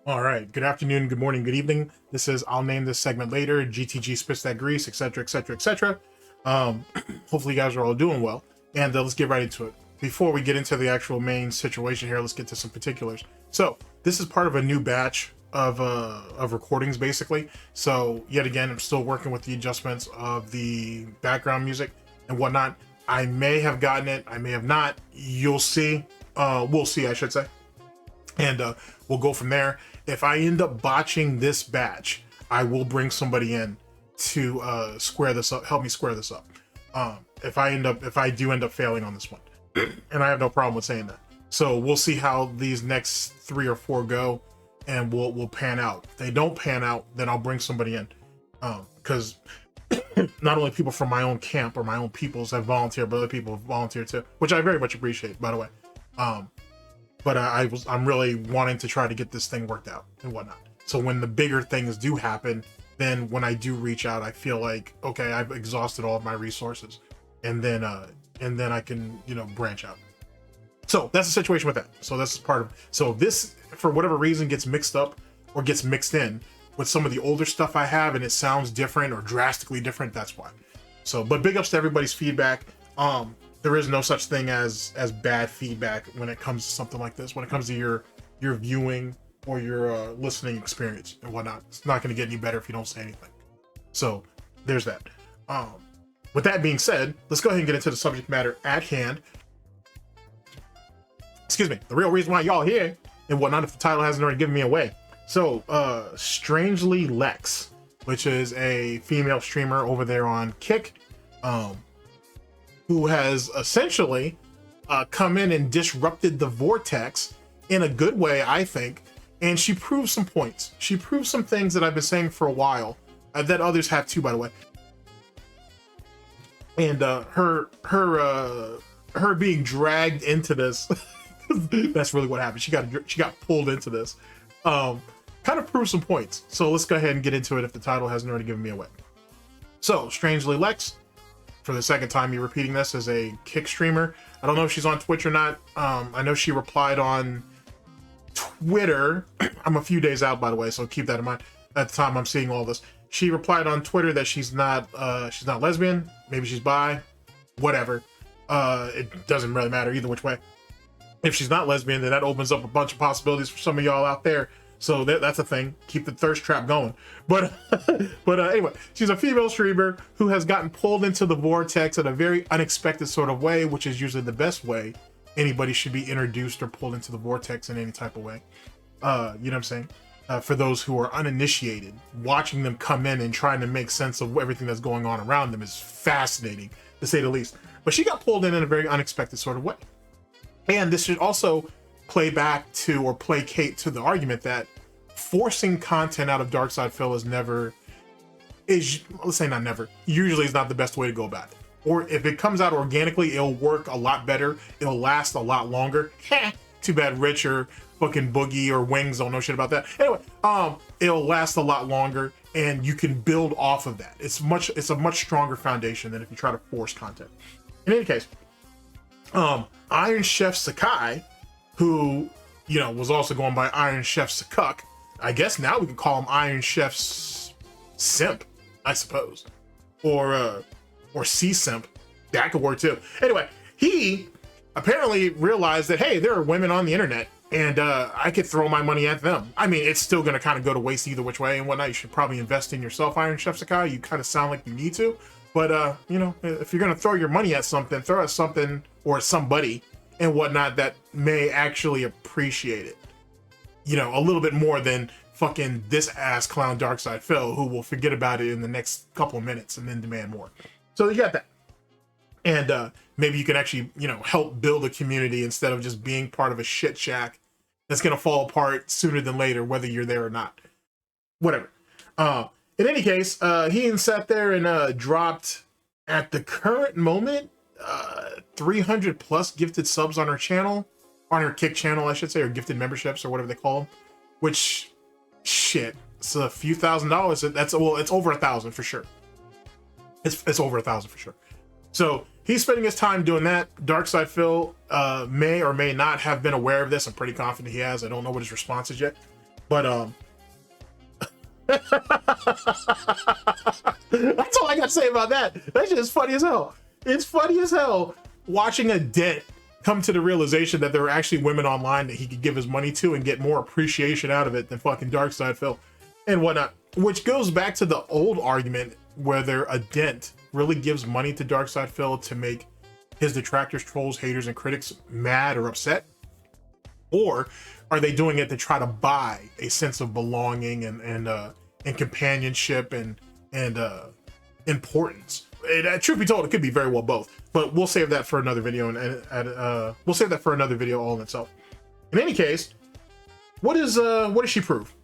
All right. Good afternoon, good morning, good evening. This is, I'll name this segment later, GTG spits that grease, etc., etc., etc. Um, Hopefully you guys are all doing well. And let's get right into it. Before we get into the actual main situation here, let's get to some particulars. So this is part of a new batch of recordings, basically. So yet again, I'm still working with the adjustments of the background music and whatnot. I may have gotten it, I may have not. You'll see. We'll see, I should say. And we'll go from there. If I end up botching this batch, I will bring somebody in to square this up, help me square this up. If I do end up failing on this one, and I have no problem with saying that. So we'll see how these next 3 or 4 go, and we'll pan out. If they don't pan out, then I'll bring somebody in, because not only people from my own camp or my own peoples have volunteered, but other people have volunteered too, which I very much appreciate, by the way. But I'm really wanting to try to get this thing worked out and whatnot. So when the bigger things do happen, then when I do reach out, I feel like, okay, I've exhausted all of my resources, and then I can, branch out. So that's the situation with that. So this is part of, so this, for whatever reason, gets mixed up or gets mixed in with some of the older stuff I have, and it sounds different or drastically different. That's why. So, but big ups to everybody's feedback. There is no such thing as bad feedback when it comes to something like this. When it comes to your viewing or your listening experience and whatnot, it's not going to get any better if you don't say anything. So there's that. With that being said, let's go ahead and get into the subject matter at hand. Excuse me. The real reason why y'all here and whatnot, if the title hasn't already given me away. So, Strangely Lex, which is a female streamer over there on Kick, who has essentially come in and disrupted the vortex in a good way, I think. And she proved some points. She proved some things that I've been saying for a while, that others have too, by the way. And her being dragged into this, that's really what happened. She got pulled into this. Kind of proved some points. So let's go ahead and get into it if the title hasn't already given me away. So, Strangely Lex, for the second time you're repeating this, as a Kick streamer. I don't know if she's on Twitch or not. I know she replied on Twitter. I'm a few days out, by the way, so keep that in mind. At the time I'm seeing all this, she replied on Twitter that she's not lesbian. Maybe she's bi. Whatever. It doesn't really matter either which way. If she's not lesbian, then that opens up a bunch of possibilities for some of y'all out there. So that's a thing. Keep the thirst trap going. But anyway, she's a female streamer who has gotten pulled into the vortex in a very unexpected sort of way, which is usually the best way anybody should be introduced or pulled into the vortex in any type of way. You know what I'm saying? For those who are uninitiated, watching them come in and trying to make sense of everything that's going on around them is fascinating, to say the least. But she got pulled in a very unexpected sort of way. And this should also play back to, or placate to, the argument that forcing content out of Darkside Phil let's say not never, usually is not the best way to go about it. Or if it comes out organically, it'll work a lot better. It'll last a lot longer. Too bad Rich or fucking Boogie or Wings don't know shit about that. Anyway, it'll last a lot longer, and you can build off of that. It's a much stronger foundation than if you try to force content. In any case, Iron Chef Sakai, who, was also going by Iron Chef Sakuk. I guess now we can call him Iron Chef's Simp, I suppose. Or C-Simp. That could work too. Anyway, he apparently realized that, hey, there are women on the internet, and I could throw my money at them. I mean, it's still going to kind of go to waste either which way and whatnot. You should probably invest in yourself, Iron Chef Sakai. You kind of sound like you need to. But, if you're going to throw your money at something, throw at something or somebody and whatnot that may actually appreciate it. A little bit more than fucking this ass clown Darkside Phil, who will forget about it in the next couple of minutes and then demand more. So you got that. And maybe you can actually, help build a community instead of just being part of a shit shack that's going to fall apart sooner than later, whether you're there or not. Whatever. In any case, he sat there and dropped, at the current moment, 300 plus gifted subs on her channel, on her Kick channel, I should say, or gifted memberships or whatever they call them, which, shit, it's a few $1,000s. It's over 1,000 for sure. It's over 1,000 for sure. So he's spending his time doing that. Darkside Phil may or may not have been aware of this. I'm pretty confident he has. I don't know what his response is yet. But that's all I got to say about that. That shit is funny as hell. It's funny as hell watching a Dent come to the realization that there are actually women online that he could give his money to and get more appreciation out of it than fucking Darkside Phil and whatnot. Which goes back to the old argument whether a Dent really gives money to Darkside Phil to make his detractors, trolls, haters, and critics mad or upset, or are they doing it to try to buy a sense of belonging and companionship and importance? Truth be told, it could be very well both, but we'll save that for another video, and we'll save that for another video all in itself. In any case, what does she prove?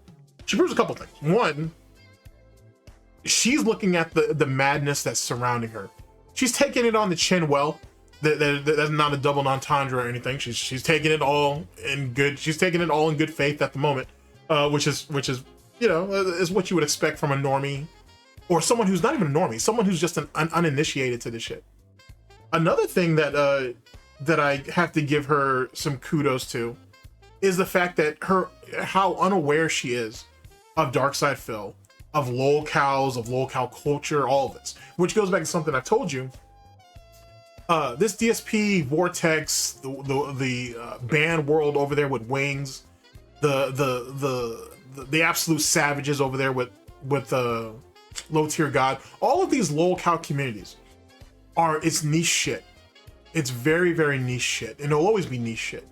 She proves a couple things. One, she's looking at the madness that's surrounding her. She's taking it on the chin well. That's not a double entendre or anything. She's taking it all in good. She's taking it all in good faith at the moment, which is you know, is what you would expect from a normie, or someone who's not even a normie, someone who's just an uninitiated to this shit. Another thing that I have to give her some kudos to is the fact that how unaware she is of Darkside Phil, of LOLCOWS, of LOLCOW culture, all of this, which goes back to something I told you. This DSP vortex, the band world over there with wings, the absolute savages over there with low tier god, all of these LOLCOW communities it's niche shit. It's very, very niche shit, and it'll always be niche shit.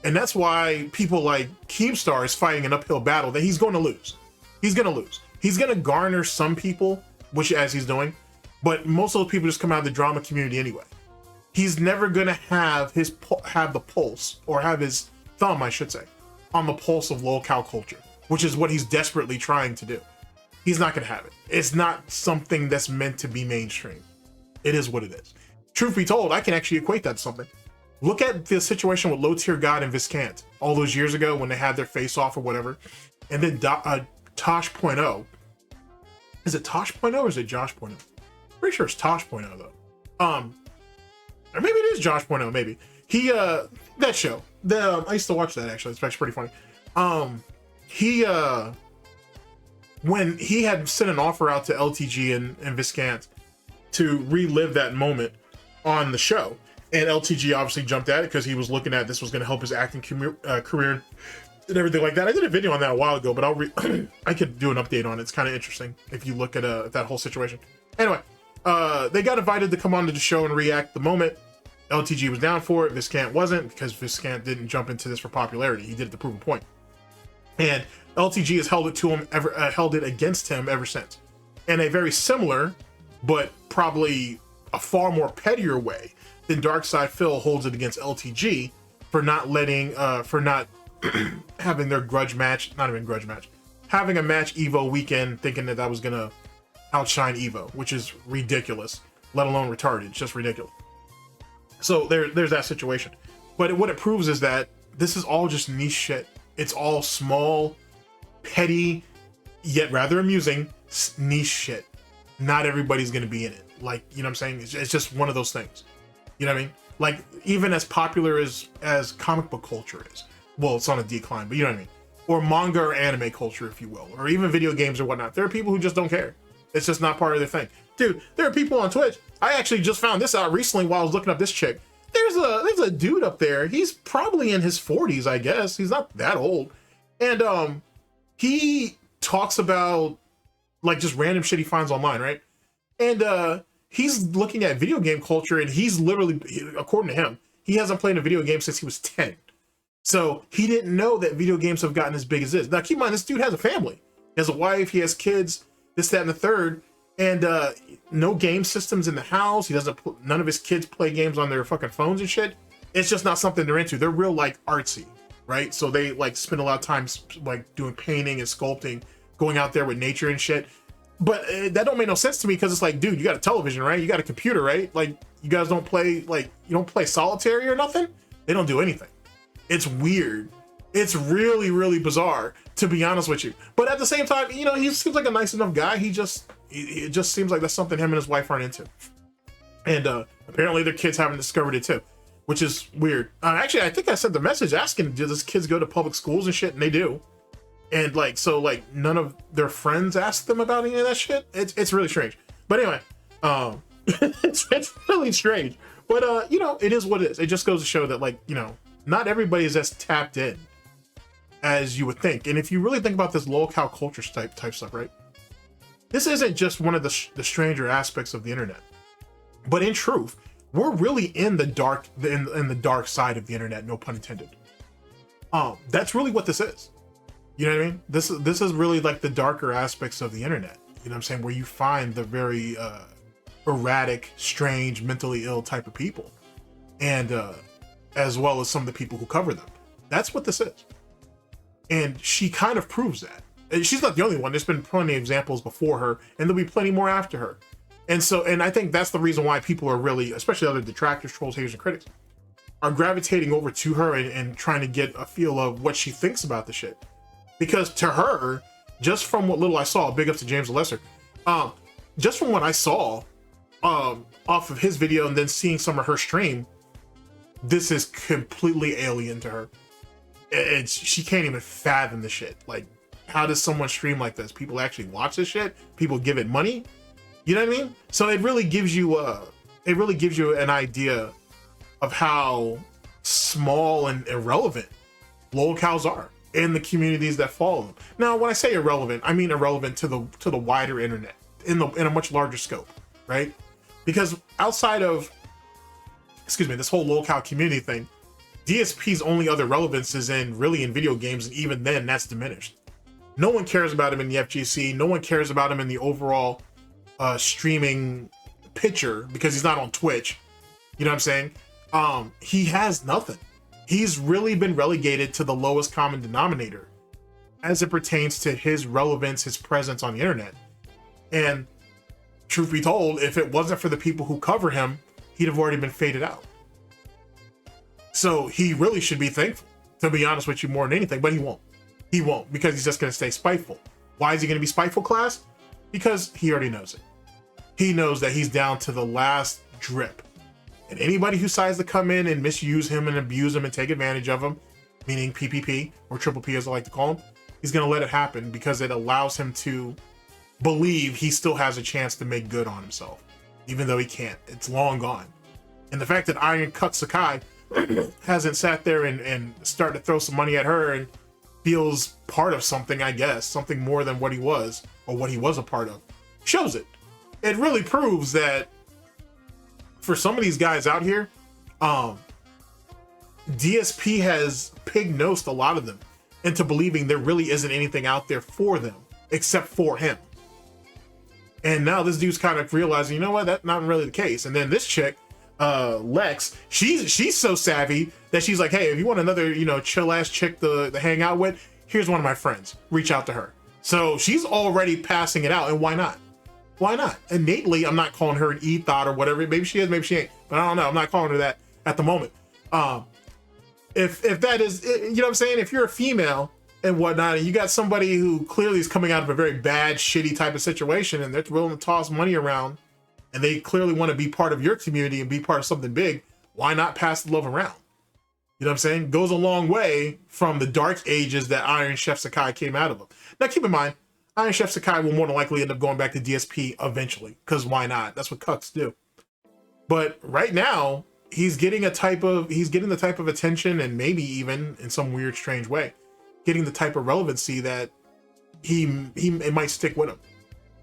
And that's why people like Keemstar is fighting an uphill battle that he's going to lose. He's going to lose. He's going to garner some people, which as he's doing, but most of those people just come out of the drama community anyway. He's never going to have the pulse, or have his thumb, I should say, on the pulse of LOLCOW culture, which is what he's desperately trying to do. He's not going to have it. It's not something that's meant to be mainstream. It is what it is. Truth be told, I can actually equate that to something. Look at the situation with Low Tier God and Viscant all those years ago when they had their face off or whatever. And then Tosh.0. Is it Tosh.0 or is it Josh.0? Pretty sure it's Tosh.0 though. Or maybe it is Josh.0, maybe. He, that show. I used to watch that actually. It's actually pretty funny. When he had sent an offer out to LTG and Viscant to relive that moment on the show, and LTG obviously jumped at it because he was looking at this was going to help his acting career and everything like that. I did a video on that a while ago, but I could do an update on it. It's kind of interesting if you look at that whole situation. Anyway, they got invited to come on to the show and react the moment. LTG was down for it. Viscant wasn't, because Viscant didn't jump into this for popularity. He did it to prove a point. And LTG has held it against him ever since, in a very similar, but probably a far more pettier way than Darkside Phil holds it against LTG for not letting, for not having their grudge match, not even grudge match, having a match Evo weekend, thinking that was gonna outshine Evo, which is ridiculous, let alone retarded. It's just ridiculous. So there's that situation. But what it proves is that this is all just niche shit. It's all small, petty, yet rather amusing niche shit. Not everybody's gonna be in it. Like, you know what I'm saying? It's just one of those things. You know what I mean? Like, even as popular as comic book culture is, well, it's on a decline, but you know what I mean? Or manga or anime culture, if you will, or even video games or whatnot. There are people who just don't care. It's just not part of their thing. Dude, there are people on Twitch. I actually just found this out recently while I was looking up this chick. There's a dude up there. He's probably in his 40s, I guess. He's not that old. And he talks about like just random shit he finds online, right? And he's looking at video game culture, and he's literally, according to him, he hasn't played a video game since he was 10. So he didn't know that video games have gotten as big as this. Now keep in mind, this dude has a family. He has a wife, he has kids, this, that, and the third. And no game systems in the house. He doesn't. None of his kids play games on their fucking phones and shit. It's just not something they're into. They're real like artsy, right? So they like spend a lot of time like doing painting and sculpting, going out there with nature and shit. But that don't make no sense to me, because it's like, dude, you got a television, right? You got a computer, right? Like, you guys don't play, like, you don't play solitary or nothing? They don't do anything. It's weird. It's really, really bizarre, to be honest with you. But at the same time, you know, he seems like a nice enough guy. It just seems like that's something him and his wife aren't into. And apparently their kids haven't discovered it too, which is weird. Actually, I think I sent the message asking, do those kids go to public schools and shit? And they do. And like, so like none of their friends asked them about any of that shit. It's really strange. But anyway, it's really strange. But you know, it is what it is. It just goes to show that, like, you know, not everybody is as tapped in as you would think. And if you really think about this lolcow culture type stuff, right? This isn't just one of the stranger aspects of the internet. But in truth, we're really in the dark in the dark side of the internet, no pun intended. That's really what this is. You know what I mean? This is really like the darker aspects of the internet. You know what I'm saying? Where you find the very erratic, strange, mentally ill type of people, and as well as some of the people who cover them. That's what this is. And she kind of proves that. And she's not the only one. There's been plenty of examples before her, and there'll be plenty more after her. And so, and I think that's the reason why people are really, especially other detractors, trolls, haters, and critics, are gravitating over to her and trying to get a feel of what she thinks about the shit. Because to her, just from what little I saw, big ups to James the Lesser, just from what I saw off of his video and then seeing some of her stream, this is completely alien to her. She can't even fathom the shit. Like, how does someone stream like this? People actually watch this shit? People give it money? You know what I mean? So it really gives you an idea of how small and irrelevant lolcows are in the communities that follow them. Now, when I say irrelevant, I mean irrelevant to the wider internet in a much larger scope, right? Because outside of, this whole lolcow community thing, DSP's only other relevance is in video games, and even then, that's diminished. No one cares about him in the FGC. No one cares about him in the overall streaming picture because he's not on Twitch. You know what I'm saying? He has nothing. He's really been relegated to the lowest common denominator as it pertains to his relevance, his presence on the internet. And truth be told, if it wasn't for the people who cover him, he'd have already been faded out. So he really should be thankful, to be honest with you, more than anything, but he won't. He won't, because he's just going to stay spiteful. Why is he going to be spiteful, class? Because he already knows it. He knows that he's down to the last drip. And anybody who decides to come in and misuse him and abuse him and take advantage of him, meaning PPP, or Triple P as I like to call him, he's going to let it happen because it allows him to believe he still has a chance to make good on himself, even though he can't. It's long gone. And the fact that Iron Cut Sakai hasn't sat there and started to throw some money at her and feels part of something, I guess, something more than what he was, or what he was a part of, shows it. It really proves that for some of these guys out here, DSP has pig-nosed a lot of them into believing there really isn't anything out there for them except for him. And now this dude's kind of realizing, you know what, that's not really the case. And then this chick, Lex, she's so savvy that she's like, hey, if you want another, chill ass chick to hang out with, here's one of my friends. Reach out to her. So she's already passing it out, and why not? Why not? Innately, I'm not calling her an e-thought or whatever. Maybe she is, maybe she ain't. But I don't know. I'm not calling her that at the moment. If that is, you know what I'm saying? If you're a female and whatnot, and you got somebody who clearly is coming out of a very bad, shitty type of situation, and they're willing to toss money around, and they clearly want to be part of your community and be part of something big, why not pass the love around? You know what I'm saying? Goes a long way from the dark ages that Iron Chef Sakai came out of them. Now, keep in mind, Iron Chef Sakai will more than likely end up going back to DSP eventually, because why not? That's what cucks do. But right now, he's getting the type of attention, and maybe even in some weird, strange way, getting the type of relevancy that it might stick with him.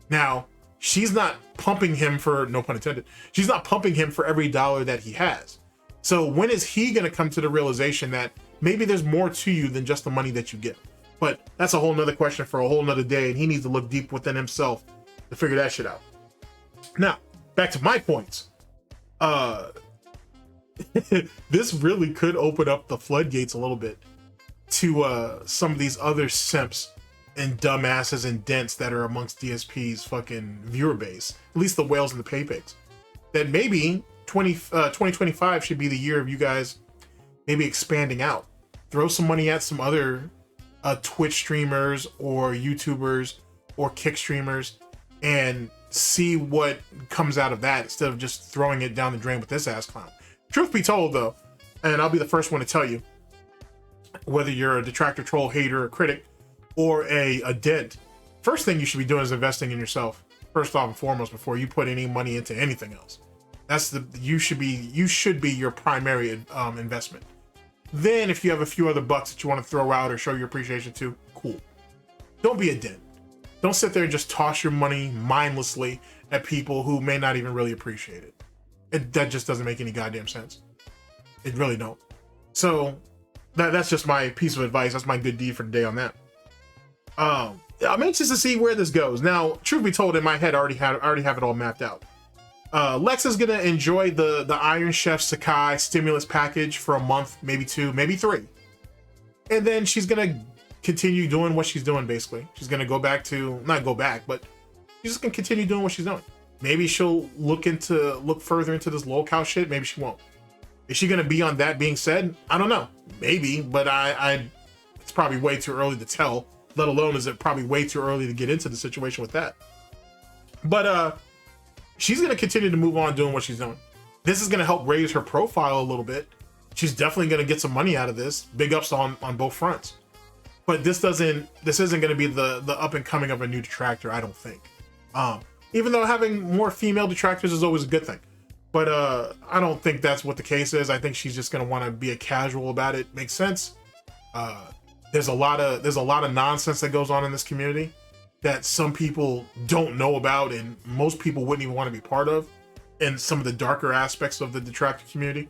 Now, she's not pumping him for, no pun intended, she's not pumping him for every dollar that he has. So when is he going to come to the realization that maybe there's more to you than just the money that you get? But that's a whole nother question for a whole nother day, and he needs to look deep within himself to figure that shit out. Now, back to my points. This really could open up the floodgates a little bit to some of these other simps and dumbasses and dents that are amongst DSP's fucking viewer base, at least the whales and the pay pigs. That maybe 2025 should be the year of you guys maybe expanding out. Throw some money at some other Twitch streamers or YouTubers or Kick streamers and see what comes out of that instead of just throwing it down the drain with this ass clown. Truth be told, though, and I'll be the first one to tell you, whether you're a detractor, troll, hater, or critic, or a dent, first thing you should be doing is investing in yourself, first off and foremost, before you put any money into anything else. You should be your primary investment. Then if you have a few other bucks that you want to throw out or show your appreciation to, cool. Don't be a dent. Don't sit there and just toss your money mindlessly at people who may not even really appreciate it. That just doesn't make any goddamn sense. It really don't. So that's just my piece of advice. That's my good deed for the day on that. I'm anxious to see where this goes. Now, truth be told, in my head, I already have it all mapped out. Lex is gonna enjoy the Iron Chef Sakai stimulus package for a month, maybe 2, maybe 3, and then she's gonna continue doing what she's doing. Basically, she's gonna go back to not go back, but she's just gonna continue doing what she's doing. Maybe she'll look further into this LOLCOWS shit. Maybe she won't. Is she gonna be on that being said? I don't know. Maybe, but it's probably way too early to tell. Let alone is it probably way too early to get into the situation with that. But she's gonna continue to move on doing what she's doing. This is gonna help raise her profile a little bit. She's definitely gonna get some money out of this. Big ups on both fronts. But this isn't gonna be the up and coming of a new detractor, I don't think. Even though having more female detractors is always a good thing. But I don't think that's what the case is. I think she's just gonna want to be a casual about it. Makes sense. There's a lot of nonsense that goes on in this community that some people don't know about, and most people wouldn't even want to be part of. And some of the darker aspects of the detractor community.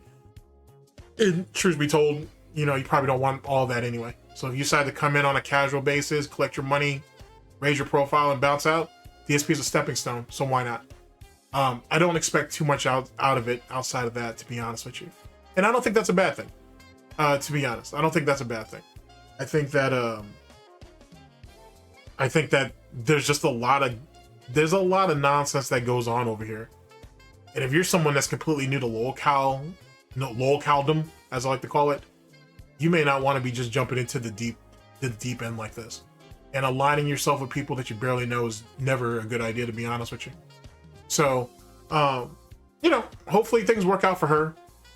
And truth be told, you probably don't want all that anyway. So if you decide to come in on a casual basis, collect your money, raise your profile, and bounce out, DSP is a stepping stone. So why not? I don't expect too much out of it outside of that, to be honest with you. And I don't think that's a bad thing. To be honest, I don't think that's a bad thing. I think that there's just a lot of nonsense that goes on over here. And if you're someone that's completely new to LOLCOWdom, as I like to call it, you may not want to be just jumping into the deep end like this. And aligning yourself with people that you barely know is never a good idea, to be honest with you. So, hopefully things work out for her.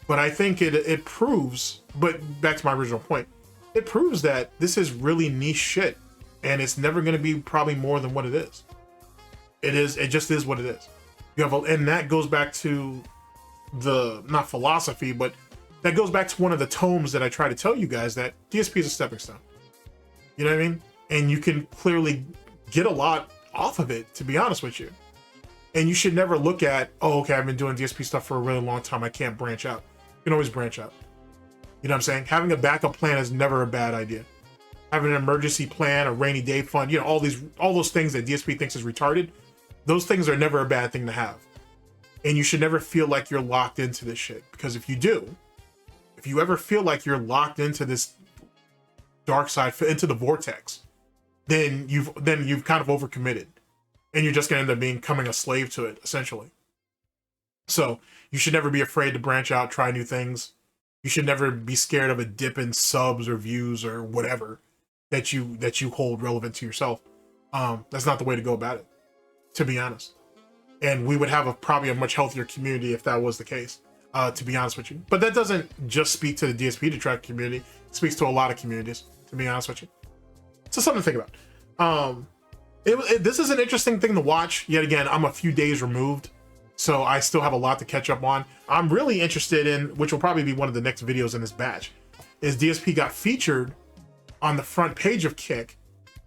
But I think it proves, but back to my original point, it proves that this is really niche shit. And it's never going to be probably more than what it is. It just is what it is. And that goes back to not philosophy, but that goes back to one of the tomes that I try to tell you guys, that DSP is a stepping stone. You know what I mean? And you can clearly get a lot off of it, to be honest with you. And you should never look at, oh, okay, I've been doing DSP stuff for a really long time, I can't branch out. You can always branch out. You know what I'm saying? Having a backup plan is never a bad idea. Having an emergency plan, a rainy day fund, all those things that DSP thinks is retarded, those things are never a bad thing to have. And you should never feel like you're locked into this shit. Because if you ever feel like you're locked into this dark side, into the vortex, then you've kind of overcommitted. And you're just going to end up becoming a slave to it, essentially. So you should never be afraid to branch out, try new things. You should never be scared of a dip in subs or views or whatever that you hold relevant to yourself. That's not the way to go about it, to be honest. And we would have probably a much healthier community if that was the case, to be honest with you. But that doesn't just speak to the DSP detractor community. It speaks to a lot of communities, to be honest with you. So something to think about. This is an interesting thing to watch. Yet again, I'm a few days removed, so I still have a lot to catch up on. I'm really interested in, which will probably be one of the next videos in this batch, is DSP got featured on the front page of Kick,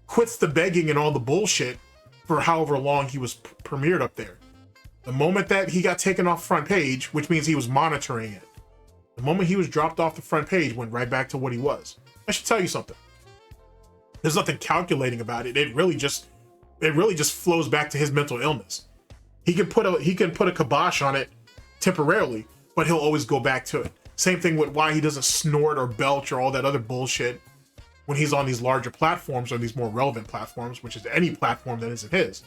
quits the begging and all the bullshit for however long he was premiered up there. The moment that he got taken off front page, which means he was monitoring it, the moment he was dropped off the front page, went right back to what he was. I should tell you something. There's nothing calculating about it. It really just flows back to his mental illness. He can put a kibosh on it temporarily, but he'll always go back to it. Same thing with why he doesn't snort or belch or all that other bullshit when he's on these larger platforms or these more relevant platforms, which is any platform that isn't his.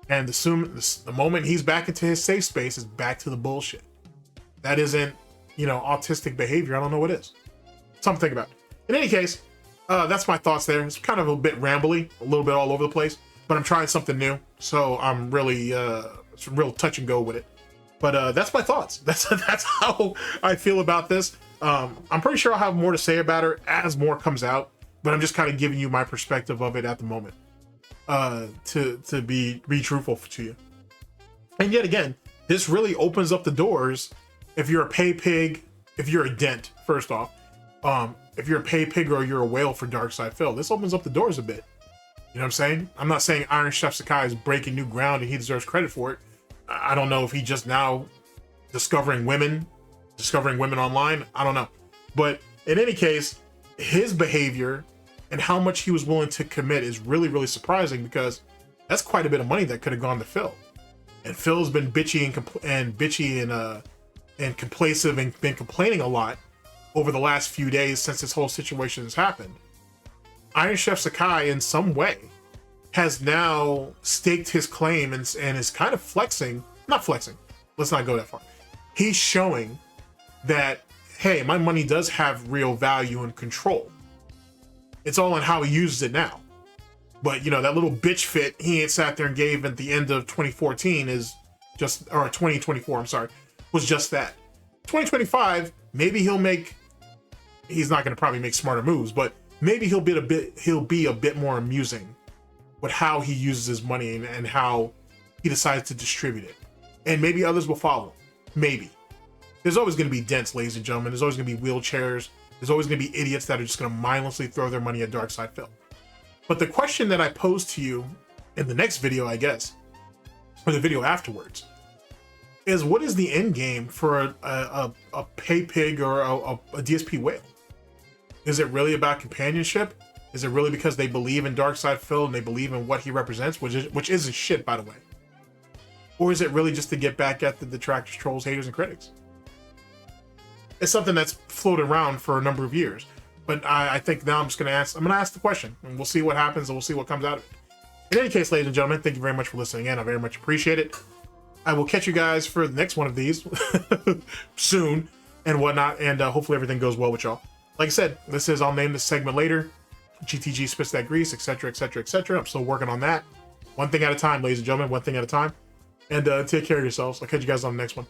And the moment he's back into his safe space is back to the bullshit. That isn't, autistic behavior. I don't know what is. Something to think about. In any case, that's my thoughts there. It's kind of a bit rambly, a little bit all over the place, but I'm trying something new. So I'm really, it's real touch and go with it. But that's my thoughts. That's how I feel about this. I'm pretty sure I'll have more to say about her as more comes out. but I'm just kind of giving you my perspective of it at the moment, to be truthful to you. And yet again, this really opens up the doors. If you're a pay pig, if you're a dent, first off, if you're a pay pig or you're a whale for Darkside Phil, this opens up the doors a bit. You know what I'm saying? I'm not saying Iron Chef Sakai is breaking new ground and he deserves credit for it. I don't know if he just now discovering women online. I don't know. But in any case, his behavior and how much he was willing to commit is really, really surprising, because that's quite a bit of money that could have gone to Phil. And Phil's been bitchy and complacent and been complaining a lot over the last few days since this whole situation has happened. Iron Chef Sakai, in some way, has now staked his claim and is kind of not flexing, let's not go that far. He's showing that, hey, my money does have real value and control. It's all in how he uses it now. But, you know, that little bitch fit he ain't sat there and gave at the end of 2014 is just, or 2024, I'm sorry, was just that. 2025, maybe he's not going to probably make smarter moves, but maybe he'll be a bit more amusing with how he uses his money and how he decides to distribute it. And maybe others will follow. Maybe. There's always going to be dents, ladies and gentlemen. There's always going to be wheelchairs. There's always going to be idiots that are just going to mindlessly throw their money at Darkside Phil. But the question that I pose to you in the next video, I guess, or the video afterwards, is what is the end game for a pay pig or a DSP whale? Is it really about companionship? Is it really because they believe in Darkside Phil and they believe in what he represents, which isn't shit, by the way? Or is it really just to get back at the detractors, trolls, haters, and critics? It's something that's floated around for a number of years. But I think now I'm going to ask the question, and we'll see what happens, and we'll see what comes out of it. In any case, ladies and gentlemen, thank you very much for listening in. I very much appreciate it. I will catch you guys for the next one of these soon and whatnot, and hopefully everything goes well with y'all. Like I said, I'll name this segment later. GTG spits that grease, etc., etc., etc. I'm still working on that. One thing at a time, ladies and gentlemen, one thing at a time. And take care of yourselves. I'll catch you guys on the next one.